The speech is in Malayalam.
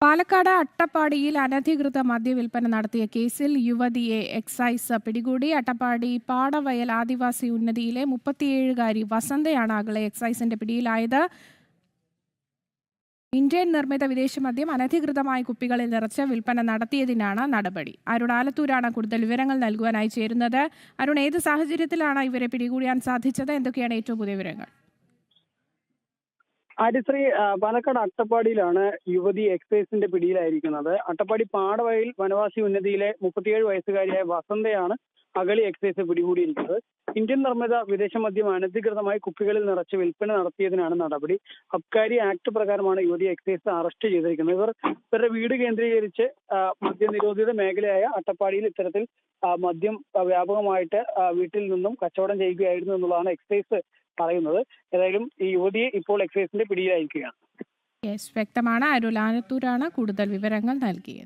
പാലക്കാട് അട്ടപ്പാടിയിൽ അനധികൃത മദ്യവിൽപ്പന നടത്തിയ കേസിൽ യുവതിയെ എക്സൈസ് പിടികൂടി. അട്ടപ്പാടി പാടവയൽ ആദിവാസി ഉന്നതിയിലെ 37-കാരി വസന്തയാണ് അകളെ എക്സൈസിന്റെ പിടിയിലായത്. ഇന്ത്യൻ നിർമ്മിത വിദേശമദ്യം അനധികൃതമായി കുപ്പികളിൽ നിറച്ച് വിൽപ്പന നടത്തിയതിനാണ് നടപടി. അരുൺ ആലത്തൂരാണ് കൂടുതൽ വിവരങ്ങൾ നൽകുവാനായി ചേരുന്നത്. അരുൺ, ഏത് സാഹചര്യത്തിലാണ് ഇവരെ പിടികൂടാൻ സാധിച്ചത്? എന്തൊക്കെയാണ് ഏറ്റവും പുതിയ വിവരങ്ങൾ? ആര്യശ്രീ, പാലക്കാട് അട്ടപ്പാടിയിലാണ് യുവതി എക്സൈസിന്റെ പിടിയിലായിരിക്കുന്നത്. അട്ടപ്പാടി പാടവയൽ വനവാസി ഉന്നതിയിലെ 37 വയസ്സുകാരിയായ വസന്തയാണ് അഗളി എക്സൈസ് പിടികൂടിയിരിക്കുന്നത്. ഇന്ത്യൻ നിർമ്മിത വിദേശ മദ്യം അനധികൃതമായി കുപ്പികളിൽ നിറച്ച് വിൽപ്പന നടത്തിയതിനാണ് നടപടി. അബ്കാരി ആക്ട് പ്രകാരമാണ് യുവതി എക്സൈസ് അറസ്റ്റ് ചെയ്തിരിക്കുന്നത്. ഇവരുടെ വീട് കേന്ദ്രീകരിച്ച് മദ്യനിരോധിത മേഖലയായ അട്ടപ്പാടിയിൽ ഇത്തരത്തിൽ മദ്യം വ്യാപകമായിട്ട് വീട്ടിൽ നിന്നും കച്ചവടം ചെയ്യുകയായിരുന്നു എന്നുള്ളതാണ് എക്സൈസ് പറയുന്നത്. ഏതായാലും ഈ യുവതിയെ ഇപ്പോൾ എക്സൈസിന്റെ പിടിയിലായിരിക്കുകയാണ്. വ്യക്തമാണ്. അരുൺ ആലത്തൂരാണ് കൂടുതൽ വിവരങ്ങൾ നൽകിയത്.